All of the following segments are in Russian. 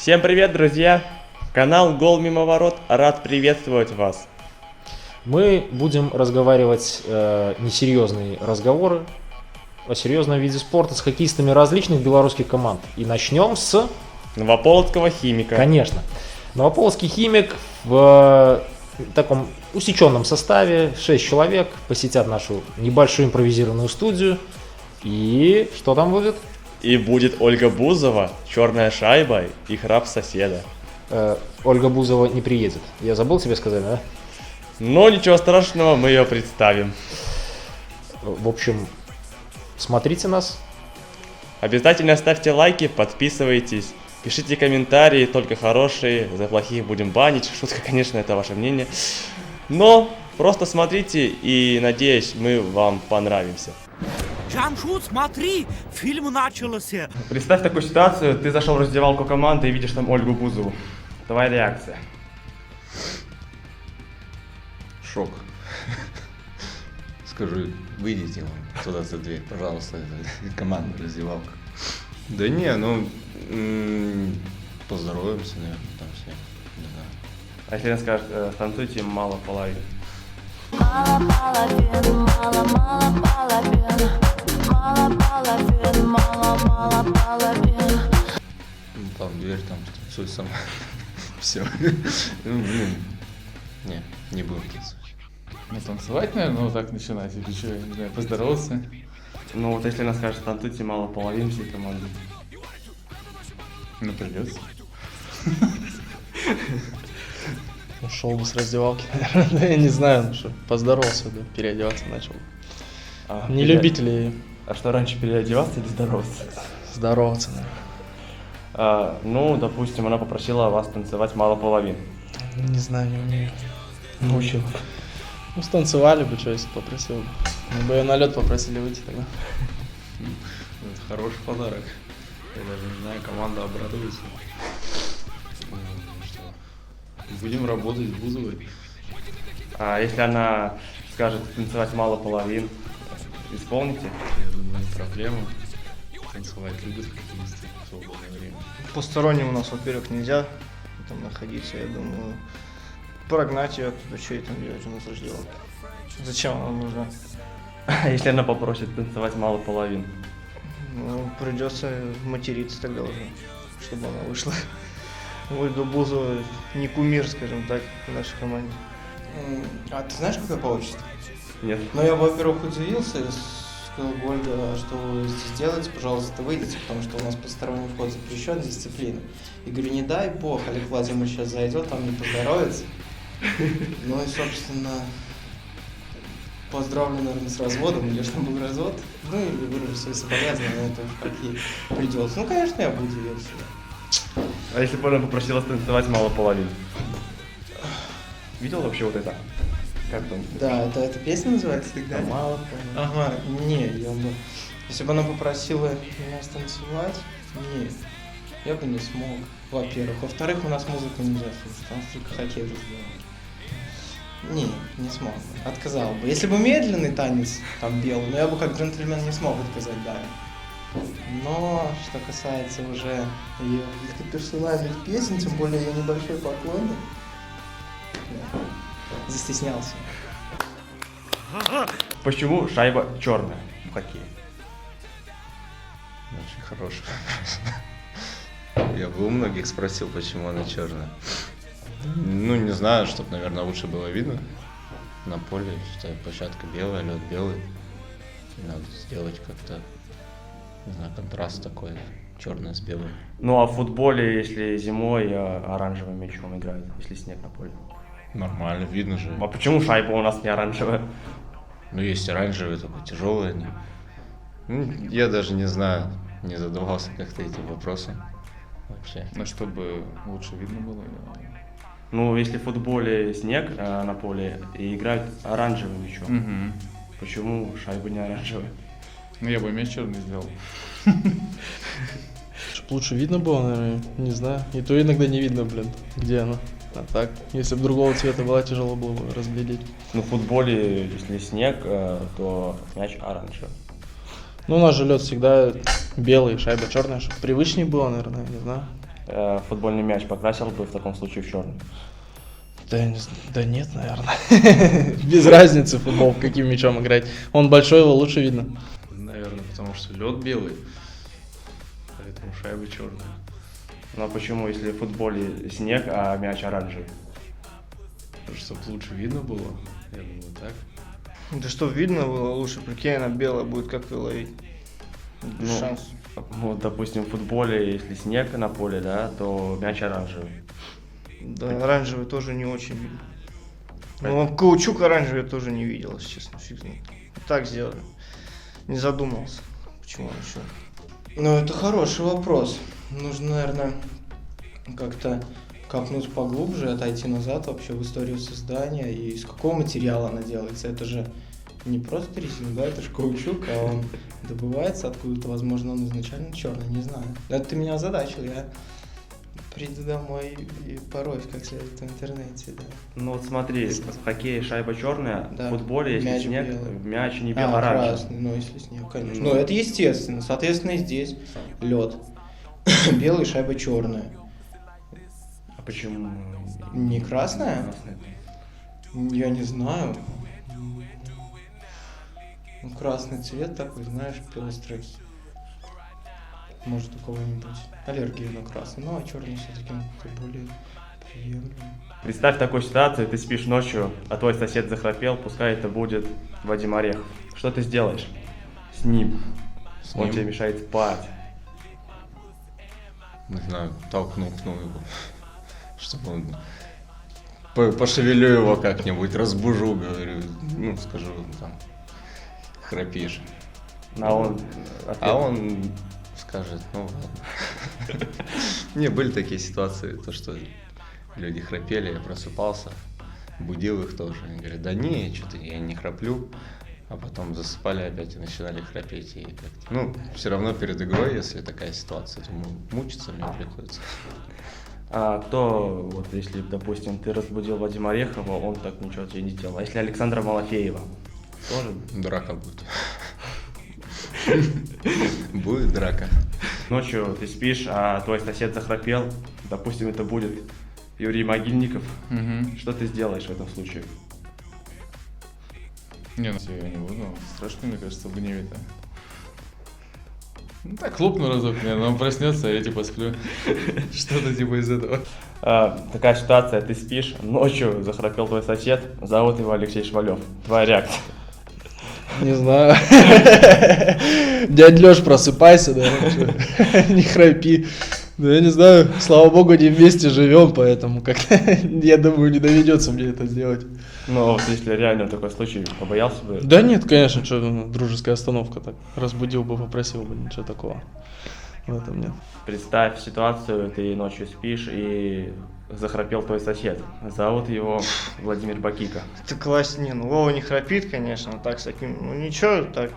Всем привет, друзья! Канал Гол мимо ворот рад приветствовать вас. Мы будем разговаривать несерьезные разговоры о серьезном виде спорта с хоккеистами различных белорусских команд. И начнем с... Новополоцкого химика. Конечно. Новополоцкий химик в таком усеченном составе, 6 человек, посетят нашу небольшую импровизированную студию. И что там будет? И будет Ольга Бузова, черная шайба и храп соседа. Ольга Бузова не приедет. Я забыл тебе сказать, да? Но ничего страшного, мы ее представим. В общем, смотрите нас. Обязательно ставьте лайки, подписывайтесь, пишите комментарии, только хорошие, за плохих будем банить. Шутка, конечно, это ваше мнение. Но просто смотрите и, надеюсь, мы вам понравимся. Джамшут, смотри, фильм начался. Представь такую ситуацию, ты зашел в раздевалку команды и видишь там Ольгу Бузову. Твоя реакция? Шок. Скажу, выйдите вон туда за дверь, пожалуйста, это команда раздевалка. Да не, ну поздороваемся, наверное, там все. Не знаю. А если она скажет, танцуйте мало половин? Мало половин, мало половин, мало половин, мало половин. Ну, там дверь, там танцуй сама. Все. Не будем танцевать. Ну, танцевать, наверное, вот так начинать, или что, я не знаю, поздороваться. Ну вот если она скажет, танцуйте мало половин всей команды. Ну, придется. Ушел бы с раздевалки, наверное, я не знаю, ну что, поздоровался бы, переодеваться начал. Не любители А что, раньше переодеваться или здороваться? здороваться, наверное. Ну, допустим, она попросила вас танцевать мало половин. Не знаю, не умею. Научил. Ну, станцевали бы, что если попросил бы. Мы бы ее на лед попросили выйти тогда. Это хороший подарок. Я даже не знаю, команда обрадуется. Ну, что? Будем работать с Бузовой. А если она скажет танцевать мало половин, исполните? Я думаю, не проблема. Танцевать любят хоккеисты в свободное время. Посторонним у нас, во-первых, нельзя там находиться, я думаю. Прогнать ее оттуда, что ей там делать у нас раздевалка. Зачем она нужна? А если она попросит танцевать мало половин? Ну, придется материться тогда уже, чтобы она вышла. Ольга Бузова не кумир, скажем так, в нашей команде. А ты знаешь, какое получится? Нет. Ну, я, во-первых, удивился, сказал Ольга, что вы здесь делаете, пожалуйста, выйдите, потому что у нас посторонний вход запрещен, дисциплина. И говорю, не дай бог, Олег Владимирович сейчас зайдет, там не поздоровится. Ну и, собственно, поздравлю, наверное, с разводом, или что был развод. Ну и выражу свои соболезнования, но это уж как ей придется. Ну, конечно, я бы удивился. А если бы она попросила танцевать мало половин? Видел вообще вот это? Как там? Да, это песня называется тогда? Мало половин. Ага, не, я бы... Если бы она попросила меня станцевать, нет, я бы не смог, во-первых. Во-вторых, у нас музыку нельзя слушать, там только хоккей разговаривать. Не смог бы, отказал бы. Если бы медленный танец, там, белый, но я бы как джентльмен не смог отказать, да. Но, что касается уже ее каких-то персональных песен, тем более ее небольшой поклонник, да, застеснялся. Почему шайба черная в хоккее? Очень хороший вопрос. Я бы у многих спросил, почему она черная. Ну, не знаю, чтобы, наверное, лучше было видно на поле. Считаю, площадка белая, лед белый. Надо сделать как-то, не знаю, контраст такой, черное с белым. Ну а в футболе, если зимой, оранжевым мячом играют, если снег на поле. Нормально, видно же. А почему шайба у нас не оранжевая? Ну, есть оранжевые, только тяжелые они. Ну, я даже не знаю, не задавался как-то этим вопросом вообще. Ну, чтобы лучше видно было. Ну, если в футболе снег на поле и играют оранжевым мячом, Угу. почему шайба не оранжевая? Ну, я бы мяч черный сделал. Чтоб лучше видно было, наверное, не знаю. И то иногда не видно, блин, где она. А так, если бы другого цвета была, тяжело было бы разглядеть. Ну, в футболе, если снег, то мяч оранжевый. Ну, у нас же лед всегда белый, шайба черная, чтобы привычнее было, наверное, не знаю. футбольный мяч покрасил бы в таком случае в черный? Да нет, наверное. Без разницы футбол, каким мячом играть. Он большой, его лучше видно. Наверное, потому что лед белый, поэтому шайба черная. Ну а почему, если в футболе снег, а мяч оранжевый? Чтобы лучше видно было, я думаю, так. Да что видно было лучше, прикинь, она белая будет, как ее ловить. Без Ну, шансов. Вот, допустим, в футболе, если снег на поле, да, то мяч оранжевый. Да, оранжевый тоже не очень видно. Ну, каучук оранжевый я тоже не видел, если честно, фиг знает. Так сделали. Не задумывался, почему еще. Ну, это хороший вопрос. Нужно, наверное, как-то копнуть поглубже, отойти назад вообще в историю создания и из какого материала она делается. Это же не просто резина, да, это же каучук, а он добывается откуда-то, возможно, он изначально черный, не знаю. Это ты меня озадачил, я приду домой и пороюсь как следует в интернете, да. Ну вот смотри, в хоккее шайба черная, Да. в футболе, если Мяч снег, белый. мяч не белый, оранжевый. Красный, ну если снег, конечно. Ну. Ну, это естественно. Соответственно, и здесь лед. Белый, шайба черная. А почему? Не красная? Я не знаю. Ну, красный цвет такой, знаешь, пестрый. Может, у кого-нибудь аллергия на красный. Ну, а черный все-таки более приемлемый. Представь такую ситуацию, ты спишь ночью, а твой сосед захрапел, пускай это будет Вадим Орехов. Что ты сделаешь с ним? Он ним? тебе мешает спать. Не знаю, толкну его, чтобы он... Пошевелю его как-нибудь, разбужу, говорю, ну, скажу, там, храпишь. А он скажет, ну ладно. Не, были такие ситуации, то, что люди храпели, я просыпался, будил их тоже. Они говорят, да не, что-то я не храплю. А потом засыпали опять и начинали храпеть. И как-то, ну, все равно перед игрой, если такая ситуация, то мучиться мне приходится. А кто, вот если, допустим, ты разбудил Вадима Орехова, он так ничего тебе не сделал. А если Александра Малафеева? Тоже? Драка будет. Будет драка. Ночью ты спишь, а твой сосед захрапел. Допустим, это будет Юрий Могильников. Что ты сделаешь в этом случае? Не, ну я не буду. Страшно, мне кажется, в гневе-то. Ну так, хлопну разок, наверное, он проснется, а я типа сплю. Что-то типа из этого. Такая ситуация, ты спишь, ночью захрапел твой сосед, зовут его Алексей Швалев. Твоя реакция? Не знаю. Дядь Лёш, просыпайся, да. Не храпи. Да я не знаю, слава богу, не вместе живем, поэтому как-то, я думаю, не доведется мне это сделать. Ну, вот если реально такой случай, побоялся бы? Да нет, конечно, что дружеская остановка так. Разбудил бы, попросил бы, ничего такого. В этом нет. Представь ситуацию, ты ночью спишь и захрапел твой сосед. Зовут его Владимир Бакика. Это класс, не, ну Вова не храпит, конечно, так с таким, ну ничего, так.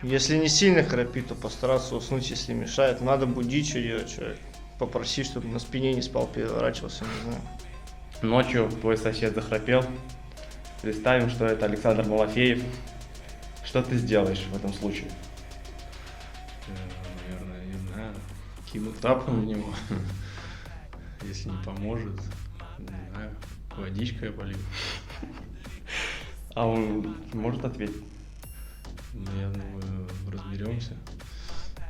Если не сильно храпит, то постараться уснуть, если мешает. Надо будить, что делать, человек. Попросить, чтобы на спине не спал, переворачивался, не знаю. Ночью твой сосед захрапел. Представим, что это Александр Малафеев. Что ты сделаешь в этом случае? Наверное, не знаю, кину тапку в него. Если не поможет, не знаю, водичкой полью. А он может ответить? Ну, я думаю, разберемся.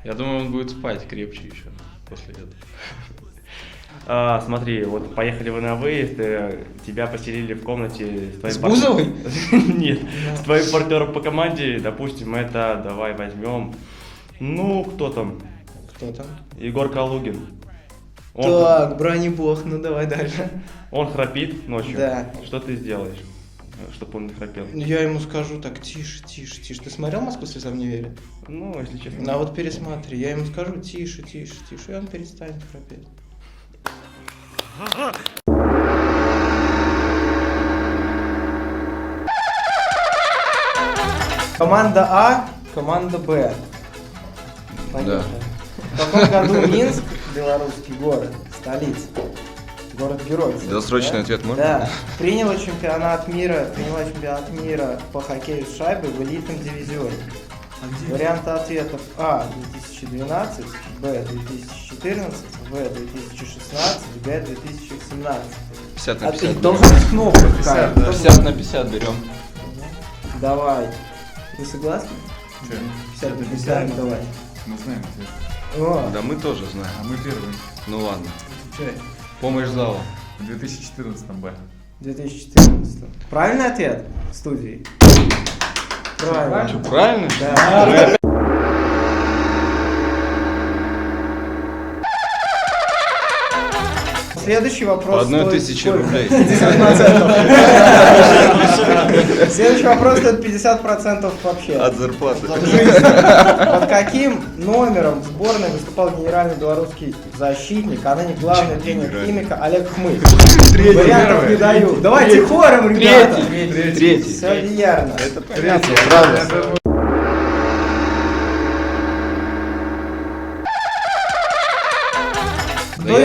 Я думаю, он будет спать крепче еще после этого. Смотри, вот поехали вы на выезд, тебя поселили в комнате с твоим С Бузовой? Нет, с твоим партнером по команде, допустим, это, давай возьмем, ну, кто там? Кто там? Егор Калугин. Так, брани бог, ну давай дальше. Он храпит ночью. Да. Что ты сделаешь, чтобы он не храпел? Я ему скажу так, тише. Ты смотрел «Москву слезам не верит»? Ну, если честно. А вот пересмотри, я ему скажу тише, и он перестанет храпеть. Команда А, команда Б. Поехали. В каком году Минск, белорусский город, столица, город-герой? кстати, Досрочный да? ответ можно? Да. Приняла чемпионат мира по хоккею с шайбой в элитном дивизионе. Варианты ответов: А 2012, Б 2014, В 2016, Г 2017. 50 на А 50. должна быть кнопка какая-то. 50 на 50 берем. Давай. Вы согласны? Че? 50 на 50 давай. Мы знаем ответ. О, Да мы тоже знаем. А мы первые. Ну ладно. чё? Помощь зала. В 2014 Б. 2014. Правильный ответ в студии? Правильно. Что, правильно? Да. Следующий вопрос. По 1 стоит тысяче сколько? рублей. 50%. Следующий вопрос стоит 50% вообще. От зарплаты. Под каким номером в сборной выступал генеральный белорусский защитник, а ныне главный тренер Химика Олег Хмыль? Вариантов не даю. Давайте хором, ребята. Третий. Все верно. Это понятно, правда. Кто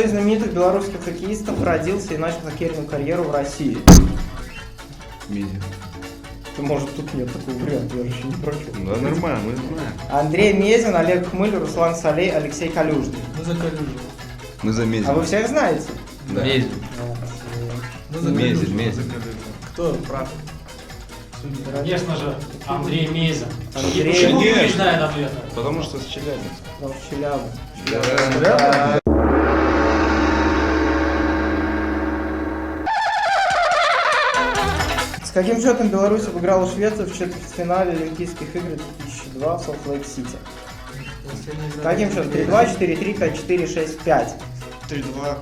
из знаменитых белорусских хоккеистов родился и начал хоккейную карьеру в России? Мизин. Может, тут нет такого варианта, я же еще не прочел. Да нормально, мы знаем. Андрей Мезин, Олег Хмыль, Руслан Солей, Алексей Калюжный. Мы за Мезин. А вы всех знаете? Да. Мезин, Мезин. Кто прав? Конечно же, Андрей Мезин. Андрей. Почему Конечно. не знает ответа? Потому что с Челябинска. Ну, в Челябинске. Да. С каким счетом Беларусь обыграла Швецию в четвертьфинале Олимпийских игр 2002 в Солт-Лейк-Сити? С каким счетом? 3-2, 4-3, 5-4, 6-5. 3-2.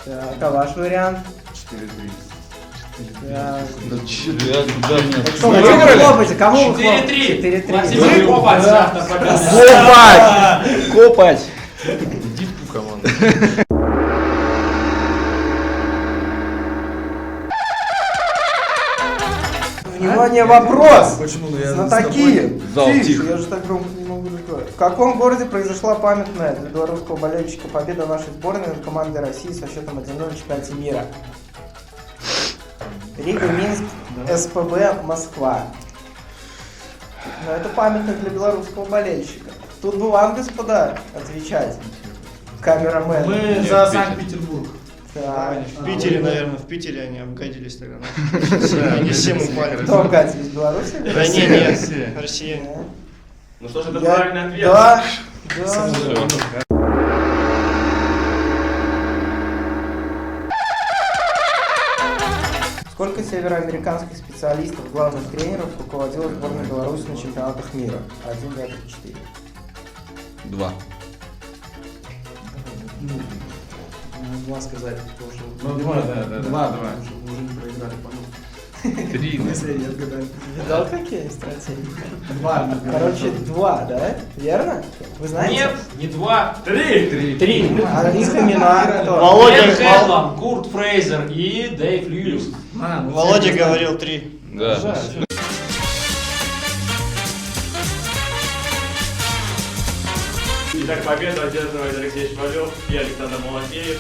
Так, а ваш вариант? 4-3. Так. Да че, я куда мне? Так что, кому вы хлопаете? Кому вы 4-3. 4-3. Максим Копать завтра победа. Копать! Копать! Иди в ту команду. Внимание, вопрос! Почему я Знатоки! Зал Тише, тихо. я же так громко не могу разговаривать. В каком городе произошла памятная для белорусского болельщика победа нашей сборной над командой России со счетом 1-0 в чемпионате мира? Рига, Минск, СПБ, Москва. Но это памятник для белорусского болельщика. Тут бы вам, господа, отвечать. Камерамен. Мы за Санкт-Петербург. Так. В Питере, наверное, в Питере они обгадились тогда. Они всем упали. Кто обгадил из Беларуси? Да не, нет, россияне. Ну что ж, это Я- правильный ответ. Да, да. Сколько североамериканских специалистов, главных тренеров руководила сборной Беларуси на чемпионатах мира? 1, 2, 3, 4. 2. Два сказать, потому что... Ну, два, да. Два. Два. Уже не проиграли, по-моему. 3. Если не отгадали. Видал, какие стратегии? Два. Короче, 2, да? Верно? Вы знаете? Нет, не 2, 3. 3. А их имена кто? Володя, Дэн Хэдлон, Курт Фрейзер и Дэйв Льюис. Володя говорил 3. Да. Итак, победу одерживает Алексей Швалев и Александр Малафеев.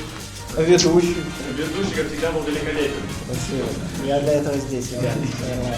Ведущий. Ведущий, как всегда, был великолепен. Спасибо. Я для этого здесь, ребят. Нормально.